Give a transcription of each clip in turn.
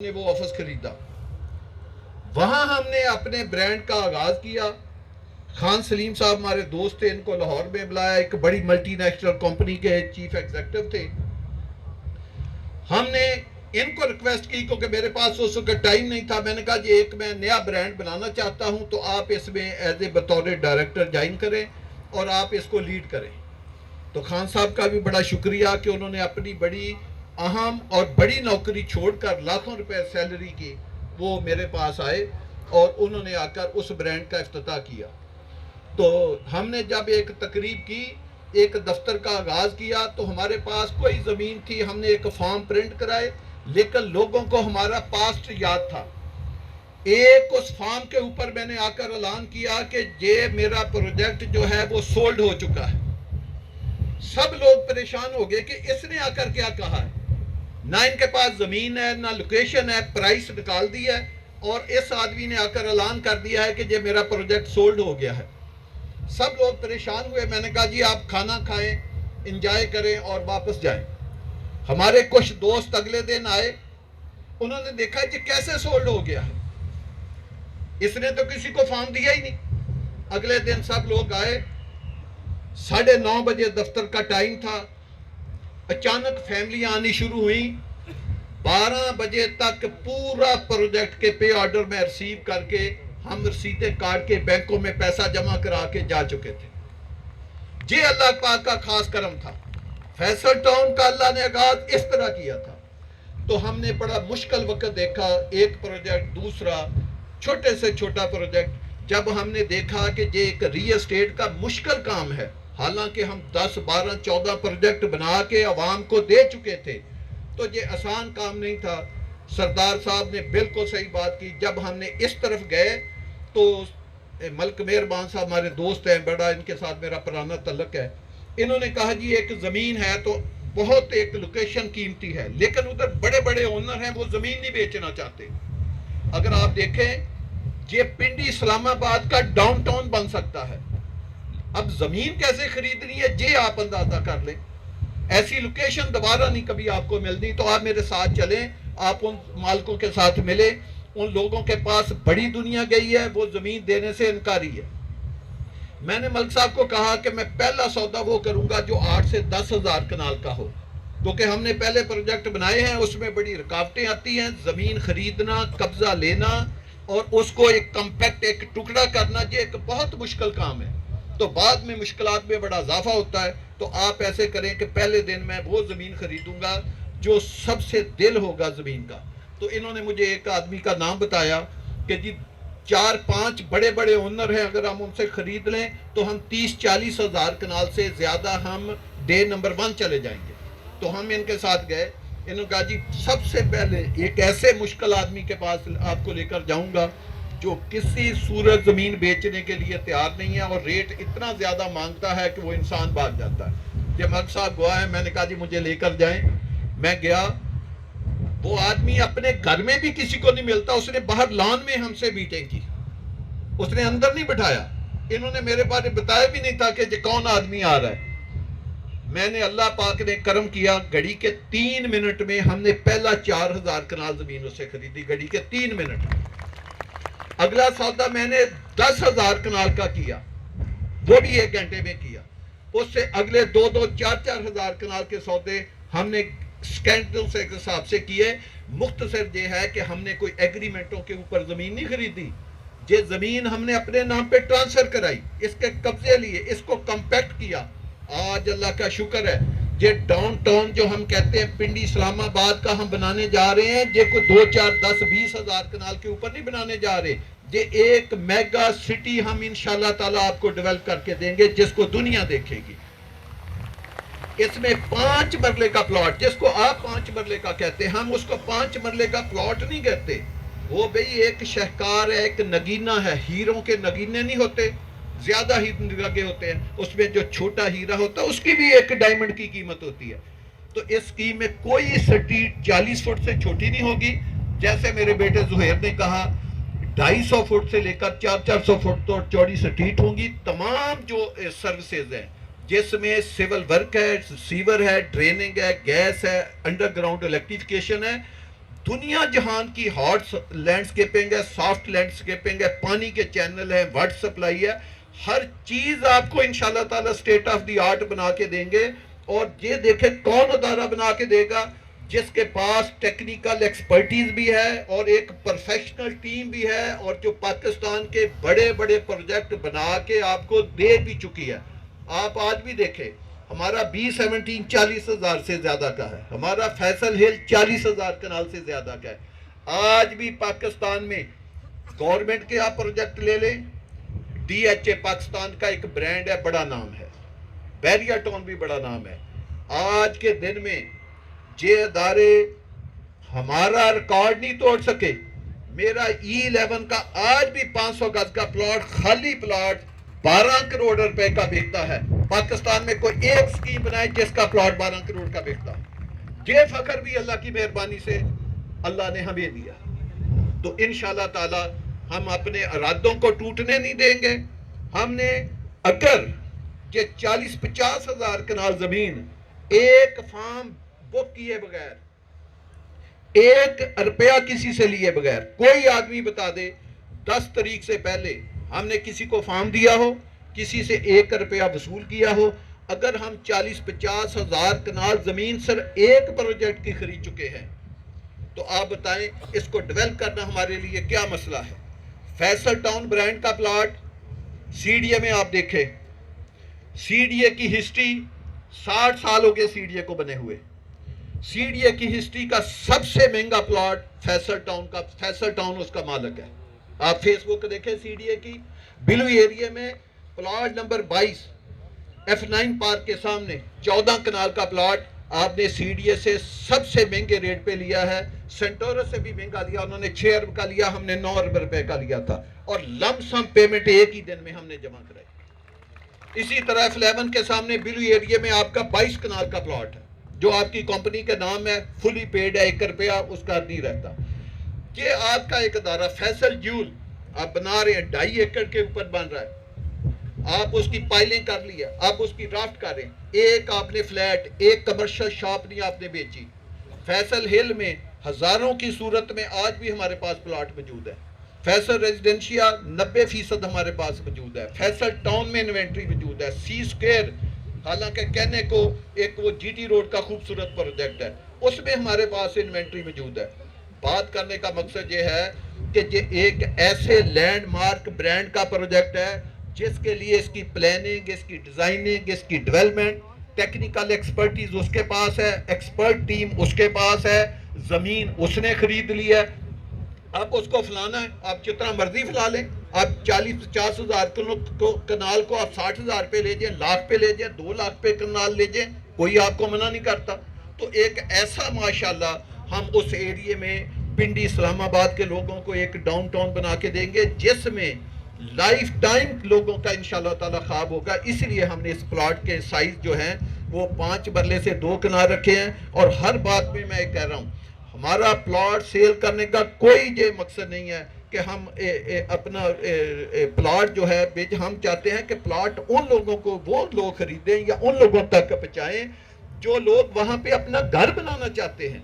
نے وہ آفس خریدا، وہاں ہم نے اپنے برانڈ کا آغاز کیا۔ خان سلیم صاحب ہمارے دوست تھے، ان کو لاہور میں بلایا، ایک بڑی ملٹی نیشنل کمپنی کے چیف ایگزیکٹو تھے۔ ہم نے ان کو ریکویسٹ کی کیونکہ میرے پاس اس وقت ٹائم نہیں تھا، میں نے کہا جی ایک میں نیا برانڈ بنانا چاہتا ہوں تو آپ اس میں ایز اے بطور ڈائریکٹر جوائن کریں اور آپ اس کو لیڈ کریں۔ تو خان صاحب کا بھی بڑا شکریہ کہ انہوں نے اپنی بڑی اہم اور بڑی نوکری چھوڑ کر لاکھوں روپے سیلری کی وہ میرے پاس آئے اور انہوں نے آ کر اس برانڈ کا افتتاح کیا۔ تو ہم نے جب ایک تقریب کی، ایک دفتر کا آغاز کیا، تو ہمارے پاس کوئی زمین تھی، ہم نے ایک فارم پرنٹ کرائے، لیکن لوگوں کو ہمارا پاسٹ یاد تھا۔ ایک اس فارم کے اوپر میں نے آ کر اعلان کیا کہ یہ میرا پروجیکٹ جو ہے وہ سولڈ ہو چکا ہے۔ سب لوگ پریشان ہو گئے کہ اس نے آ کر کیا کہا ہے، نہ ان کے پاس زمین ہے نہ لوکیشن ہے، پرائس نکال دی ہے، اور اس آدمی نے آ کر اعلان کر دیا ہے کہ یہ میرا پروجیکٹ سولڈ ہو گیا ہے۔ سب لوگ پریشان ہوئے، میں نے کہا جی آپ کھانا کھائیں، انجوائے کریں اور واپس جائیں۔ ہمارے کچھ دوست اگلے دن آئے، انہوں نے دیکھا جی کیسے سولڈ ہو گیا ہے، اس نے تو کسی کو فارم دیا ہی نہیں۔ اگلے دن سب لوگ آئے، 9:30 بجے دفتر کا ٹائم تھا، اچانک فیملیاں آنی شروع ہوئیں۔ 12 بجے تک پورا پروجیکٹ کے پے آرڈر میں ریسیو کر کے ہم رسیدیں کاٹ کے بینکوں میں پیسہ جمع کرا کے جا چکے تھے۔ یہ اللہ پاک کا خاص کرم تھا، فیصل ٹاؤن کا اللہ نے آغاز اس طرح کیا تھا۔ تو ہم نے بڑا مشکل وقت دیکھا، ایک پروجیکٹ دوسرا، چھوٹے سے چھوٹا پروجیکٹ۔ جب ہم نے دیکھا کہ یہ ایک ریل اسٹیٹ کا مشکل کام ہے، حالانکہ ہم 10 12 14 پروجیکٹ بنا کے عوام کو دے چکے تھے، تو یہ آسان کام نہیں تھا۔ سردار صاحب نے بالکل صحیح بات کی۔ جب ہم نے اس طرف گئے تو ملک مہربان صاحب ہمارے دوست ہیں، بڑا ان کے ساتھ میرا پرانا تعلق ہے، انہوں نے کہا جی ایک زمین ہے تو بہت ایک لوکیشن قیمتی ہے، لیکن ادھر بڑے بڑے اونر ہیں، وہ زمین نہیں بیچنا چاہتے۔ اگر آپ دیکھیں یہ پنڈی اسلام آباد کا ڈاؤن ٹاؤن بن سکتا ہے، اب زمین کیسے خریدنی ہے یہ آپ اندازہ کر لیں۔ ایسی لوکیشن دوبارہ نہیں کبھی آپ کو ملنی۔ تو آپ میرے ساتھ چلیں، آپ ان مالکوں کے ساتھ ملیں، ان لوگوں کے پاس بڑی دنیا گئی ہے، وہ زمین دینے سے انکاری ہے۔ میں نے ملک صاحب کو کہا کہ میں پہلا سودا وہ کروں گا جو 8 سے 10 ہزار کنال کا ہو، کیونکہ ہم نے پہلے پروجیکٹ بنائے ہیں، اس میں بڑی رکاوٹیں آتی ہیں، زمین خریدنا، قبضہ لینا اور اس کو ایک کمپیکٹ ایک ٹکڑا کرنا، یہ ایک بہت مشکل کام ہے، تو بعد میں مشکلات میں بڑا اضافہ ہوتا ہے۔ تو آپ ایسے کریں کہ پہلے دن میں وہ زمین خریدوں گا جو سب سے دل ہوگا زمین کا۔ تو انہوں نے مجھے ایک آدمی کا نام بتایا کہ جی 4-5 بڑے بڑے اونر ہیں، اگر ہم ان سے خرید لیں تو ہم 30-40 ہزار کنال سے زیادہ ہم ڈے نمبر 1 چلے جائیں گے۔ تو ہم ان کے ساتھ گئے، انہوں نے کہا جی سب سے پہلے ایک ایسے مشکل آدمی کے پاس آپ کو لے کر جاؤں گا جو کسی صورت زمین بیچنے کے لیے تیار نہیں ہے اور ریٹ اتنا زیادہ مانگتا ہے کہ وہ انسان بھاگ جاتا ہے۔ جب ملک صاحب گواہ ہے، میں نے کہا جی مجھے لے کر جائیں۔ میں گیا، وہ آدمی اپنے گھر میں بھی کسی کو نہیں ملتا، اس نے باہر لان میں ہم سے میٹنگ کی، اس نے اندر نہیں بٹھایا۔ انہوں نے میرے بارے بتایا بھی نہیں تھا کہ یہ کون آدمی آ رہا ہے۔ میں نے اللہ پاک نے کرم کیا، گھڑی کے 3 منٹ میں ہم نے پہلا 4000 کنال زمین اس سے خریدی، گھڑی کے 3 منٹ۔ اگلا سودا میں نے 10,000 کنال کا کیا، وہ بھی 1 گھنٹے میں کیا۔ اس سے اگلے 2-4 ہزار کنال کے سودے ہم نے سیکنڈوں سے حساب سے کیے۔ مختصر یہ ہے کہ ہم نے کوئی ایگریمنٹوں کے اوپر زمین نہیں خریدی، یہ زمین ہم نے اپنے نام پہ ٹرانسفر کرائی، اس کے قبضے لیے، اس کو کمپیکٹ کیا۔ آج اللہ کا شکر ہے، یہ ڈاؤن ٹاؤن جو ہم کہتے ہیں پنڈی اسلام آباد کا ہم بنانے جا رہے ہیں، یہ کوئی 2-4-10-20 ہزار کنال کے اوپر نہیں بنانے جا رہے، یہ ایک میگا سٹی ہم انشاءاللہ تعالیٰ آپ کو ڈیولپ کر کے دیں گے جس کو دنیا دیکھے گی۔ اس میں 5 مرلے کا پلاٹ، جس کو آپ 5 مرلے کا کہتے ہیں، ہم اس کو 5 مرلے کا پلاٹ نہیں کہتے، وہ بھئی ایک شہکار ہے، ایک نگینہ ہے، ہیروں کے نگینے نہیں ہوتے، زیادہ ہی لگے ہوتے ہیں، اس میں جو چھوٹا ہیرا ہوتا ہے اس کی بھی ایک ڈائمنڈ کی قیمت ہوتی ہے۔ تو اس اسکیم میں کوئی سٹریٹ 40 فٹ سے چھوٹی نہیں ہوگی، جیسے میرے بیٹے زہیر نے کہا 250 فٹ سے لے کر 400 فٹ تو چوڑی سٹریٹ ہوں گی۔ تمام جو سروسز ہیں جس میں سیول ورک ہے، سیور ہے، ڈریننگ ہے، گیس ہے، انڈر گراؤنڈ الیکٹریفیکیشن ہے، دنیا جہان کی ہارڈ لینڈسکیپنگ ہے، سافٹ لینڈسکیپنگ ہے، پانی کے چینل ہیں، واٹر سپلائی ہے، ہر چیز آپ کو انشاءاللہ تعالی اسٹیٹ آف دی آرٹ بنا کے دیں گے. اور یہ دیکھیں کون ادارہ بنا کے دے گا؟ جس کے پاس ٹیکنیکل ایکسپرٹیز بھی ہے اور ایک پروفیشنل ٹیم بھی ہے، اور جو پاکستان کے بڑے بڑے پروجیکٹ بنا کے آپ کو دے بھی چکی ہے. آپ آج بھی دیکھیں، ہمارا B-17 40,000 سے زیادہ کا ہے، ہمارا فیصل ہل 40,000 کنال سے زیادہ کا ہے. آج بھی پاکستان میں گورنمنٹ کے آپ پروجیکٹ لے لیں، DHA پاکستان کا ایک برانڈ ہے، بڑا نام ہے، بیریا ٹون بھی بڑا نام ہے. آج کے دن میں یہ ادارے ہمارا ریکارڈ نہیں توڑ سکے. میرا E11 کا آج بھی 500 گز کا پلاٹ، خالی پلاٹ 12 کروڑ روپے کا بکتا ہے. پاکستان میں کوئی ایک سکیم بنائے جس کا پلاٹ 12 کروڑ کا بکتا. یہ فخر بھی اللہ کی مہربانی سے اللہ نے ہمیں دیا. تو انشاءاللہ تعالی ہم اپنے ارادوں کو ٹوٹنے نہیں دیں گے. ہم نے اگر یہ 40-50 ہزار کنال زمین ایک فارم بک کیے بغیر، ایک روپیہ کسی سے لیے بغیر، کوئی آدمی بتا دے 10 تاریخ سے پہلے ہم نے کسی کو فارم دیا ہو، کسی سے 1 روپیہ وصول کیا ہو، اگر ہم 40-50 ہزار کنال زمین صرف ایک پروجیکٹ کی خرید چکے ہیں، تو آپ بتائیں اس کو ڈیولپ کرنا ہمارے لیے کیا مسئلہ ہے؟ فیصل ٹاؤن برانڈ کا پلاٹ CDA میں آپ دیکھیں، CDA کی ہسٹری 60 سال ہو گئے CDA کو بنے ہوئے. CDA کی ہسٹری کا سب سے مہنگا پلاٹ فیصل ٹاؤن کا، فیصل ٹاؤن اس کا مالک ہے. آپ فیس بک دیکھیں CDA کی، بلو ایریا میں پلاٹ نمبر 22 F9 پارک کے سامنے 14 کنال کا پلاٹ آپ نے CDA سے سب سے مہنگے ریٹ پہ لیا ہے. سینٹورس سے بھی مہنگا لیا، انہوں نے 6 ارب کا لیا، ہم نے 9 ارب روپے کا لیا تھا، اور لم سم پیمنٹ ایک ہی دن میں ہم نے جمع کرائی. اسی طرح F11 کے سامنے بلو ایریا میں آپ کا 22 کنال کا پلاٹ ہے جو آپ کی کمپنی کے نام ہے، فلی پیڈ ہے، 1 روپیہ اس کا نہیں رہتا. یہ آپ کا ایک ادارہ فیصل جیول آپ بنا رہے ہیں، 2.5 ایکڑ کے اوپر بن رہا ہے، آپ اس کی پائلنگ کر لیا، آپ اس کی ڈرافٹ کر رہے ہیں، ایک آپ نے فلیٹ، ایک کمرشل شاپ نہیں آپ نے بیچی. فیصل ہل میں ہزاروں کی صورت میں آج بھی ہمارے پاس پلاٹ موجود ہے. فیصل ریزیڈنشیا 90% ہمارے پاس موجود ہے. فیصل ٹاؤن میں انوینٹری موجود ہے. سی سکوئر حالانکہ کہنے کو ایک وہ GT روڈ کا خوبصورت پروجیکٹ ہے، اس میں ہمارے پاس انوینٹری موجود ہے. بات کرنے کا مقصد یہ ہے کہ یہ ایک ایسے لینڈ مارک برانڈ کا پروجیکٹ ہے جس کے لیے اس کی پلاننگ، اس کی ڈیزائننگ، اس کی ڈیولپمنٹ، ٹیکنیکل ایکسپرٹیز اس کے پاس ہے، ایکسپرٹ ٹیم اس کے پاس ہے، زمین اس نے خرید لی ہے. آپ اس کو فلانا ہے، آپ جتنا مرضی فلا لیں، آپ 40-50 ہزار کنال کو آپ 60 ہزار پہ لے جائیں، لاکھ پہ لے جائیں، 2 لاکھ پہ کنال لے جائیں، کوئی آپ کو منع نہیں کرتا. تو ایک ایسا ماشاءاللہ ہم اس ایریے میں پنڈی اسلام آباد کے لوگوں کو ایک ڈاؤن ٹاؤن بنا کے دیں گے جس میں لائف ٹائم لوگوں کا انشاءاللہ تعالی خواب ہوگا. اس لیے ہم نے اس پلاٹ کے سائز جو ہیں وہ 5 مرلے سے 2 کنال رکھے ہیں. اور ہر بات میں میں کہہ رہا ہوں، ہمارا پلاٹ سیل کرنے کا کوئی یہ مقصد نہیں ہے کہ ہم اپنا پلاٹ جو ہے ہم چاہتے ہیں کہ پلاٹ ان لوگوں کو وہ لوگ خریدیں یا ان لوگوں تک پہنچائیں جو لوگ وہاں پہ اپنا گھر بنانا چاہتے ہیں.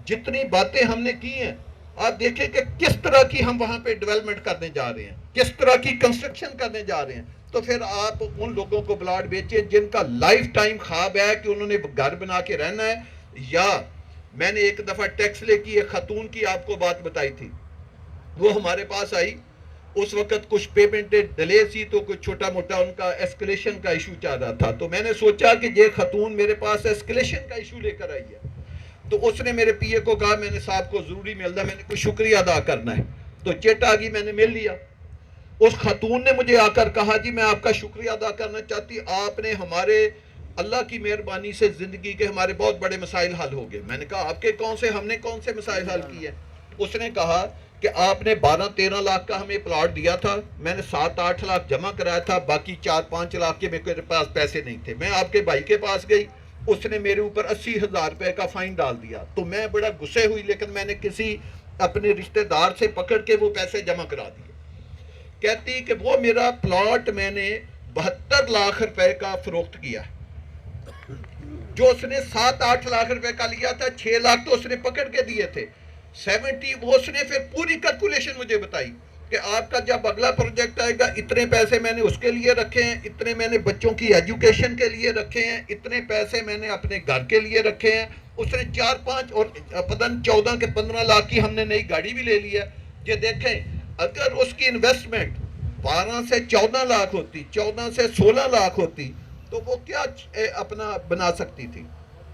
جتنی باتیں ہم نے کی ہیں آپ دیکھیں کہ کس طرح کی ہم وہاں پہ ڈیولپمنٹ کرنے جا رہے ہیں، کس طرح کی کنسٹرکشن کرنے جا رہے ہیں. تو پھر آپ ان لوگوں کو پلاٹ بیچیں جن کا لائف ٹائم خواب ہے کہ انہوں نے گھر بنا کے رہنا ہے. یا میں نے ایک دفعہ ٹیکس لے کی ایک خاتون کی آپ کو بات بتائی تھی، وہ ہمارے پاس آئی، اس وقت کچھ پیمنٹ ڈیلے سی تو کچھ چھوٹا موٹا ان کا ایسکلیشن کا ایشو چل رہا تھا. تو میں نے سوچا کہ یہ خاتون میرے پاس ایسکلیشن کا ایشو لے کر آئی ہے، تو اس نے میرے پی اے کو کہا میں نے صاحب کو ضروری ملنا، میں نے کوئی شکریہ ادا کرنا ہے. تو چٹ آ گئی، میں نے مل لیا. اس خاتون نے مجھے آ کر کہا جی میں آپ کا شکریہ ادا کرنا چاہتی، آپ نے ہمارے اللہ کی مہربانی سے زندگی کے ہمارے بہت بڑے مسائل حل ہو گئے. میں نے کہا آپ کے کون سے، ہم نے کون سے مسائل حل کیے؟ اس نے کہا کہ آپ نے 12-13 لاکھ کا ہمیں پلاٹ دیا تھا، میں نے 7-8 لاکھ جمع کرایا تھا، باقی 4-5 لاکھ کے میرے پاس پیسے نہیں تھے. میں آپ کے بھائی کے پاس گئی، اس نے میرے اوپر 80,000 روپے کا فائن ڈال دیا. تو میں بڑا غصے ہوئی، لیکن میں نے کسی اپنے رشتہ دار سے پکڑ کے وہ پیسے جمع کرا دیے. کہتی کہ وہ میرا پلاٹ میں نے 72 لاکھ روپے کا فروخت کیا، جو اس نے 7-8 لاکھ روپے کا لیا تھا، 6 لاکھ تو اس نے پکڑ کے دیے تھے. 70 وہ اس نے پھر پوری کیلکولیشن مجھے بتائی کہ آپ کا جب اگلا پروجیکٹ آئے گا اتنے پیسے میں نے اس کے لیے رکھے ہیں، اتنے میں نے بچوں کی ایجوکیشن کے لیے رکھے ہیں، اتنے پیسے میں نے اپنے گھر کے لیے رکھے ہیں. اس نے 4-5 اور پتہ نہیں 14 کے 15 لاکھ کی ہم نے نئی گاڑی بھی لے لی ہے. یہ دیکھیں اگر اس کی انویسٹمنٹ 12 سے 14 لاکھ ہوتی، 14 سے 16 لاکھ ہوتی تو وہ کیا اپنا بنا سکتی تھی.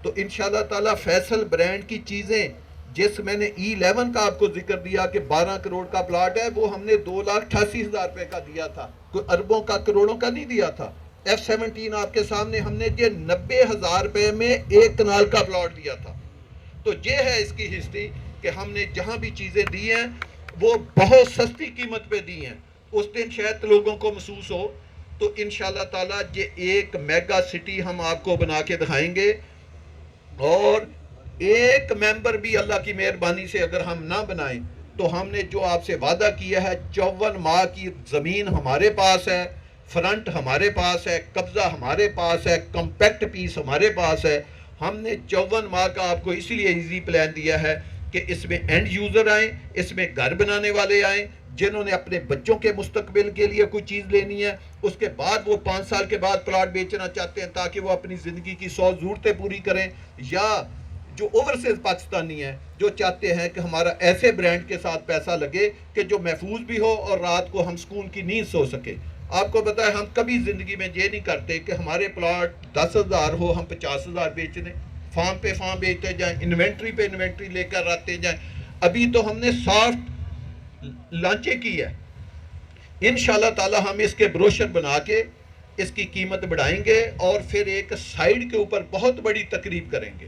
تو انشاءاللہ تعالی فیصل برانڈ کی چیزیں، جس میں نے E11 کا آپ کو ذکر دیا کہ 12 کروڑ کا پلاٹ ہے، وہ ہم نے 2,88,000 روپے کا دیا تھا، کوئی اربوں کا کروڑوں کا نہیں دیا تھا. F17 آپ کے سامنے ہم نے یہ 90,000 روپے میں 1 کنال کا پلاٹ دیا تھا. تو یہ ہے اس کی ہسٹری کہ ہم نے جہاں بھی چیزیں دی ہیں وہ بہت سستی قیمت پہ دی ہیں. اس دن شاید لوگوں کو محسوس ہو. تو انشاءاللہ تعالی یہ ایک میگا سٹی ہم آپ کو بنا کے دکھائیں گے، اور ایک ممبر بھی اللہ کی مہربانی سے اگر ہم نہ بنائیں تو ہم نے جو آپ سے وعدہ کیا ہے 54 ماہ کی زمین ہمارے پاس ہے، فرنٹ ہمارے پاس ہے، قبضہ ہمارے پاس ہے، کمپیکٹ پیس ہمارے پاس ہے. ہم نے 54 ماہ کا آپ کو اسی لیے ایزی پلان دیا ہے کہ اس میں اینڈ یوزر آئیں، اس میں گھر بنانے والے آئیں جنہوں نے اپنے بچوں کے مستقبل کے لیے کوئی چیز لینی ہے، اس کے بعد وہ 5 سال کے بعد پلاٹ بیچنا چاہتے ہیں تاکہ وہ اپنی زندگی کی 100 ضرورتیں پوری کریں، یا جو اوورسیز پاکستانی ہیں جو چاہتے ہیں کہ ہمارا ایسے برانڈ کے ساتھ پیسہ لگے کہ جو محفوظ بھی ہو اور رات کو ہم سکون کی نیند سو سکے. آپ کو پتہ ہے ہم کبھی زندگی میں یہ نہیں کرتے کہ ہمارے پلاٹ 10,000 ہو ہم 50,000 بیچ دیں، فارم پہ فارم بیچتے جائیں، انوینٹری پہ انوینٹری لے کر آتے جائیں. ابھی تو ہم نے سافٹ لانچیں کی ہے. انشاءاللہ تعالی ہم اس کے بروشر بنا کے اس کی قیمت بڑھائیں گے اور پھر ایک سائیڈ کے اوپر بہت بڑی تقریب کریں گے.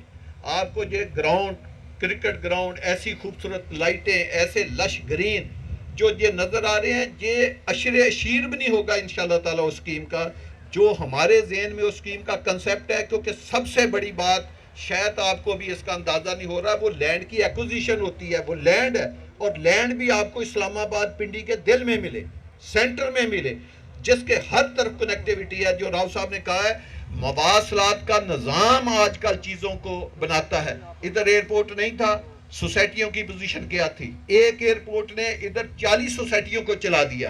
آپ کو یہ گراؤنڈ، کرکٹ گراؤنڈ، ایسی خوبصورت لائٹیں، ایسے لش گرین جو یہ نظر آ رہے ہیں، یہ عشر اشیر بھی نہیں ہوگا انشاءاللہ تعالی اس اسکیم کا جو ہمارے ذہن میں اس اسکیم کا کنسیپٹ ہے. کیونکہ سب سے بڑی بات شاید آپ کو بھی اس کا اندازہ نہیں ہو رہا، وہ لینڈ کی ایکوزیشن ہوتی ہے. وہ لینڈ ہے اور لینڈ بھی آپ کو اسلام آباد پنڈی کے دل میں ملے، سینٹر میں ملے، جس کے ہر طرف کنیکٹیوٹی ہے. جو راؤ صاحب نے کہا ہے مواصلات کا نظام آج کل چیزوں کو بناتا ہے. ادھر ایئرپورٹ نہیں تھا، سوسائٹیوں کی پوزیشن کیا تھی؟ ایک ایئرپورٹ نے ادھر 40 سوسائٹیوں کو چلا دیا،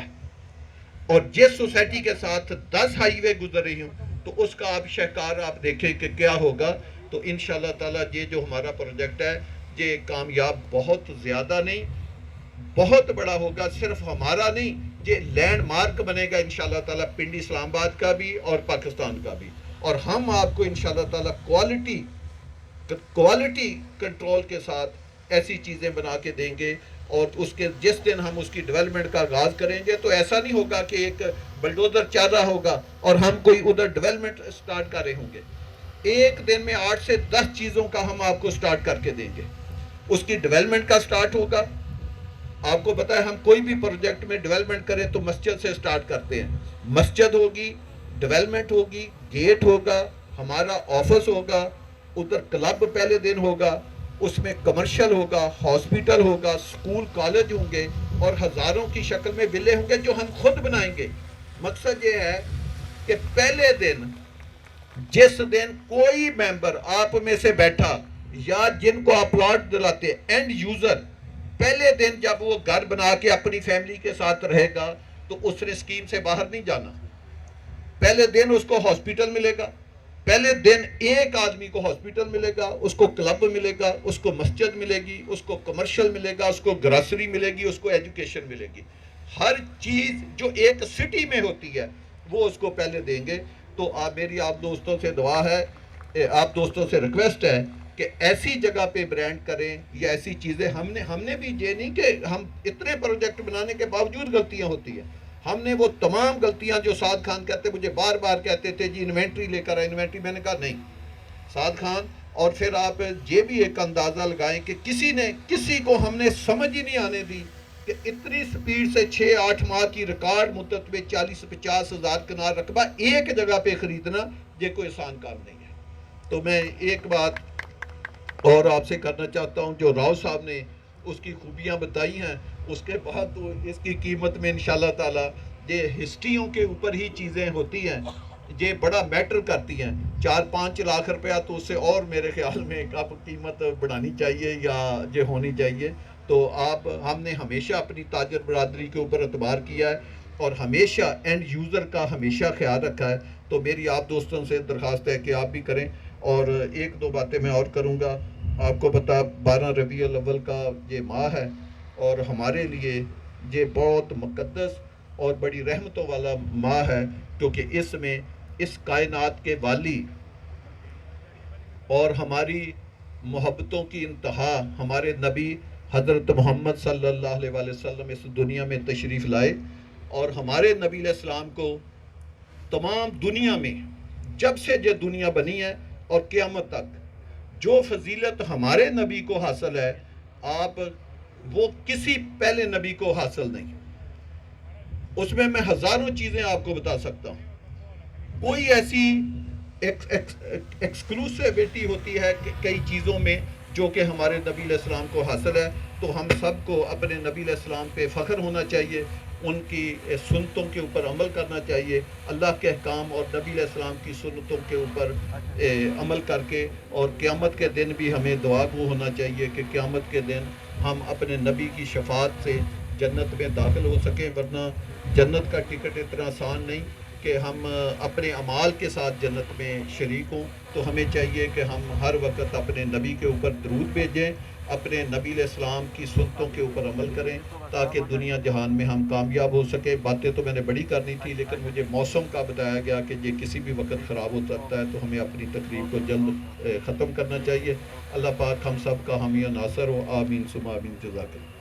اور جس سوسائٹی کے ساتھ 10 ہائی وے گزر رہی ہوں تو اس کا آپ شہکار آپ دیکھیں کہ کیا ہوگا. تو انشاءاللہ تعالی یہ جو ہمارا پروجیکٹ ہے یہ کامیاب بہت زیادہ نہیں، بہت بڑا ہوگا. صرف ہمارا نہیں، یہ لینڈ مارک بنے گا انشاءاللہ تعالی پنڈی اسلام آباد کا بھی اور پاکستان کا بھی. اور ہم آپ کو انشاءاللہ تعالی کوالٹی کنٹرول کے ساتھ ایسی چیزیں بنا کے دیں گے. اور اس کے جس دن ہم اس کی ڈیولپمنٹ کا آغاز کریں گے تو ایسا نہیں ہوگا کہ ایک بلڈوزر چل رہا ہوگا اور ہم کوئی ادھر ڈیولپمنٹ سٹارٹ کر رہے ہوں گے. ایک دن میں 8 سے 10 چیزوں کا ہم آپ کو سٹارٹ کر کے دیں گے. اس کی ڈیولپمنٹ کا سٹارٹ ہوگا. آپ کو پتا ہے ہم کوئی بھی پروجیکٹ میں ڈیولپمنٹ کریں تو مسجد سے سٹارٹ کرتے ہیں. مسجد ہوگی، ڈیولپمنٹ ہوگی، گیٹ ہوگا، ہمارا آفس ہوگا، ادھر کلب پہلے دن ہوگا، اس میں کمرشل ہوگا، ہاسپیٹل ہوگا، سکول کالج ہوں گے، اور ہزاروں کی شکل میں ویلے ہوں گے جو ہم خود بنائیں گے. مقصد یہ ہے کہ پہلے دن جس دن کوئی ممبر آپ میں سے بیٹھا یا جن کو آپ پلاٹ دلاتے اینڈ یوزر، پہلے دن جب وہ گھر بنا کے اپنی فیملی کے ساتھ رہے گا تو اس نے اسکیم سے باہر نہیں جانا. پہلے دن اس کو ہاسپیٹل ملے گا، پہلے دن ایک آدمی کو ہاسپیٹل ملے گا، اس کو کلب ملے گا، اس کو مسجد ملے گی، اس کو کمرشل ملے گا، اس کو گراسری ملے گی، اس کو ایجوکیشن ملے گی. ہر چیز جو ایک سٹی میں ہوتی ہے وہ اس کو پہلے دیں گے. تو میری آپ دوستوں سے دعا ہے، آپ دوستوں سے ریکویسٹ ہے کہ ایسی جگہ پہ برانڈ کریں یا ایسی چیزیں. ہم نے بھی یہ نہیں کہ ہم اتنے پروجیکٹ بنانے کے باوجود غلطیاں ہوتی ہیں. ہم نے وہ تمام غلطیاں جو سعد خان کہتے مجھے بار بار کہتے تھے جی انوینٹری لے کر آئے انوینٹری، میں نے کہا نہیں سعد خان. اور پھر آپ یہ بھی ایک اندازہ لگائیں کہ کسی کو ہم نے سمجھ ہی نہیں آنے دی کہ اتنی سپیڈ سے 6-8 ماہ کی ریکارڈ مدت میں 40-50 ہزار کنال رقبہ ایک جگہ پہ خریدنا یہ کوئی آسان کام نہیں ہے. تو میں ایک بات اور آپ سے کرنا چاہتا ہوں، جو راؤ صاحب نے اس کی خوبیاں بتائی ہیں، اس کے بعد تو اس کی قیمت میں انشاءاللہ تعالی یہ ہسٹریوں کے اوپر ہی چیزیں ہوتی ہیں. یہ بڑا میٹر کرتی ہیں. 4-5 لاکھ روپیہ تو اس سے اور میرے خیال میں اب قیمت بڑھانی چاہیے یا یہ ہونی چاہیے. تو ہم نے ہمیشہ اپنی تاجر برادری کے اوپر اعتبار کیا ہے اور ہمیشہ اینڈ یوزر کا ہمیشہ خیال رکھا ہے. تو میری آپ دوستوں سے درخواست ہے کہ آپ بھی کریں. اور ایک دو باتیں میں اور کروں گا. آپ کو پتا 12 ربیع الاول کا یہ ماہ ہے اور ہمارے لیے یہ بہت مقدس اور بڑی رحمتوں والا ماہ ہے، کیونکہ اس میں اس کائنات کے والی اور ہماری محبتوں کی انتہا ہمارے نبی حضرت محمد صلی اللہ علیہ وسلم اس دنیا میں تشریف لائے. اور ہمارے نبی علیہ السلام کو تمام دنیا میں جب سے یہ دنیا بنی ہے اور قیامت تک جو فضیلت ہمارے نبی کو حاصل ہے آپ وہ کسی پہلے نبی کو حاصل نہیں. اس میں ہزاروں چیزیں آپ کو بتا سکتا ہوں. کوئی ایسی ایکسکلوسیوٹی ہوتی ہے کہ کئی چیزوں میں جو کہ ہمارے نبی علیہ السلام کو حاصل ہے. تو ہم سب کو اپنے نبی علیہ السلام پہ فخر ہونا چاہیے، ان کی سنتوں کے اوپر عمل کرنا چاہیے، اللہ کے احکام اور نبی علیہ السلام کی سنتوں کے اوپر عمل کر کے. اور قیامت کے دن بھی ہمیں دعا گو ہونا چاہیے کہ قیامت کے دن ہم اپنے نبی کی شفاعت سے جنت میں داخل ہو سکیں. ورنہ جنت کا ٹکٹ اتنا آسان نہیں کہ ہم اپنے اعمال کے ساتھ جنت میں شریک ہوں. تو ہمیں چاہیے کہ ہم ہر وقت اپنے نبی کے اوپر درود بھیجیں، اپنے نبی علیہ السلام کی سنتوں کے اوپر عمل کریں تاکہ دنیا جہان میں ہم کامیاب ہو سکیں. باتیں تو میں نے بڑی کرنی تھی لیکن مجھے موسم کا بتایا گیا کہ یہ کسی بھی وقت خراب ہو سکتا ہے، تو ہمیں اپنی تقریب کو جلد ختم کرنا چاہیے. اللہ پاک ہم سب کا حامی و ناصر ہو. آمین ثم آمین. جزاک اللہ.